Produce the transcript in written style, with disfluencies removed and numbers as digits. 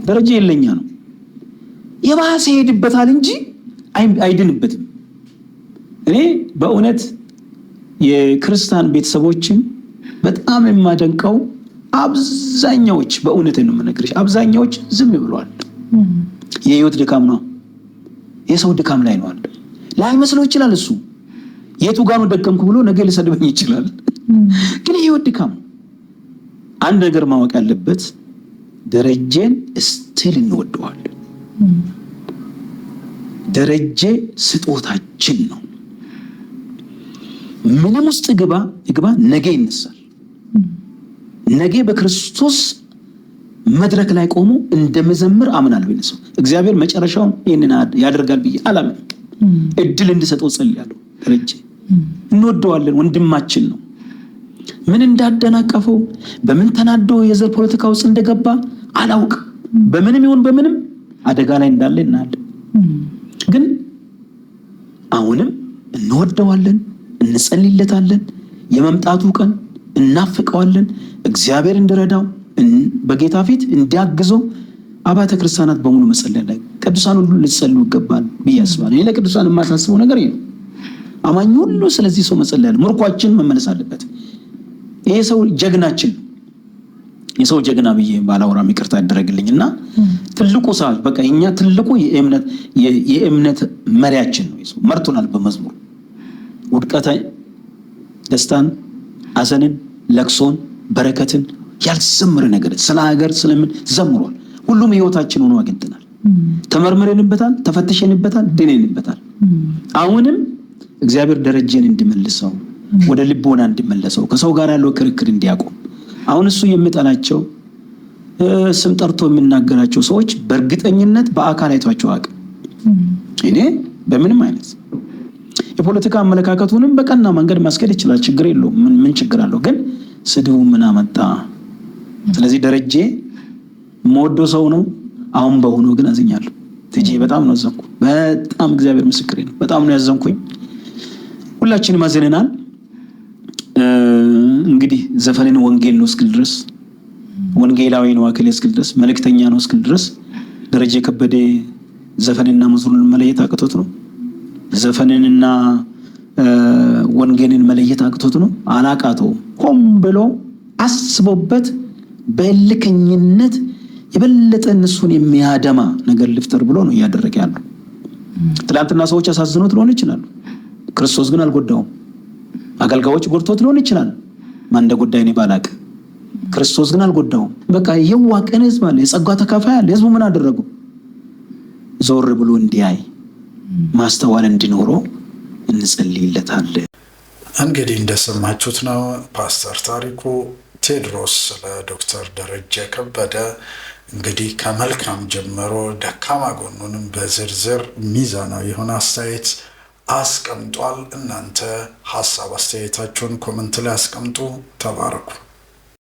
ደረጀ የለኛ ነው የባሰ ሄድበታል እንጂ አይድንበትም። እኔ በእውነት የክርስቲያን ቤተሰቦችን በጣም የማደንቀው አብዛኛዎች በእውነት ነው የምነግርሽ አብዛኛዎች ዝም ብለዋል። የህይወት ድካም ነው የሰው ድካም ላይ ነው አለ ላይ መስሎ ይችላል እሱ የቱ ጋር ነው ደከምኩ ብሎ ነገ ሊሰድበኝ ይችላል። ግን የህይወት ድካም አንድ ነገር ማወቅ ያለበት ደረጀን ስቲል እንወደዋለን። ደረጀ ስጦታችን ነው። ምንም ውስጥ ግባ ነገ ይነሳል። ነገ በክርስቶስ መድረክ ላይ ቆሞ እንደመዘምር አምናለሁ። ይነሳው እግዚአብሔር መጨረሻውን ይሄንን ያደርጋል ብዬ አላምን። እድል እንድሰጠው ጸልያለሁ። ደረጀ እንወደዋለን፣ ወንድማችን ነው። ምን እንዳደናቀፈው በምን ተናዶ የዘር ፖለቲካ ውስጥ እንደገባ አላውቅም። በምንም ይሁን በምንም አደጋ ላይ እንዳለ እናያለን። ግን አሁንም እንወደዋለን፣ እንጸልይለታለን። የመምጣቱ ቀን እናፍቀዋለን። እግዚአብሔር እንዲረዳው በጌታ ፊት እንዲያግዘው አባተ ክርስቲያናት በሙሉ መጸለይ ላይ ቅዱሳን ሁሉ ሊጸልዩ ይገባል ብዬ አስባለሁ። ይሄ ለቅዱሳን የማሳስበው ነገር ነው። አማኝ ሁሉ ስለዚህ ሰው መጸለይ አለ። ምርኳችን መመለስ አለበት። ይሄ ሰው ጀግናችን የሰው ጀግና ብዬ ባላወራም ይቅርታ ያደረግልኝና ትልቁ ሰው በቃ እኛ ትልቁ የእምነት መሪያችን ነው። ይሰው መርቶናል። በመዝሙር ውድቀት፣ ደስታን፣ ሐዘንን፣ ለቅሶን፣ በረከትን ያልዘመረ ነገር ስለ ሀገር ስለምን ዘምሯል። ሁሉም ህይወታችን ሆኖ አግኝተናል። ተመርምረንበታል፣ ተፈትሸንበታል፣ ድነንበታል። አሁንም እግዚአብሔር ደረጀን እንዲመልሰው ወደ ልቦና እንዲመለሰው ከሰው ጋር ያለው ክርክር እንዲያቆም አሁን እሱ የሚጠላቸው ስም ጠርቶ የሚናገራቸው ሰዎች በእርግጠኝነት በአካል አይቷቸው አቅም እኔ በምንም አይነት የፖለቲካ አመለካከቱንም በቀና መንገድ ማስከድ ይችላል። ችግር የለውም። ምን ችግር አለው? ግን ስድቡ ምን አመጣ? ስለዚህ ደረጀ ሞዶ ሰው ነው። አሁን በሆነ ግን አዝኛለሁ። ትጂ በጣም ነው ያዘንኩ። በጣም እግዚአብሔር ምስክሬ ነው። በጣም ነው ያዘንኩኝ። ሁላችንም አዘነናል። እንግዲህ ዘፈንን ወንጌል ነው እስክል ድረስ ወንጌላዊ ነው አክል እስክል ድረስ መልእክተኛ ነው እስክል ድረስ ደረጀ ከበደ ዘፈንና መዝሙርን መለየት አቅቶት ነው። ዘፈንንና ወንጌልን መለየት አቅቶት ነው። አላቃተው ሆም ብሎ አስቦበት በልከኝነት የበለጠ እነሱን የሚያደማ ነገር ልፍጠር ብሎ ነው ያደረገ ያለው። ትላንትና ሰዎች አሳዝኖት ሊሆን ይችላል። ክርስቶስ ግን አልጎዳውም። አገልጋዮች ጎድቶት ሊሆን ይችላል። ማን እንደጎዳይ ነው ባላቅ። ክርስቶስ ግን አልጎዳውም። በቃ የዋቀን ህዝብ አለ፣ የጸጋ ተካፋይ አለ። ህዝቡ ምን አደረጉ? ዞር ብሎ እንዲያይ ማስተዋል እንዲኖረው እንጸልይለታለን። እንግዲህ እንደሰማችሁት ነው ፓስተር ታሪኩ ቴድሮስ ስለ ዶክተር ደረጀ ከበደ እንግዲህ ከመልካም ጀምሮ ደካማ ጎኑንም በዝርዝር ሚዛናዊ የሆነ አስተያየት አስቀምጧል። እናንተ ሐሳብ አስተያየታችሁን ኮሜንት ላይ አስቀምጡ። ተባረኩ።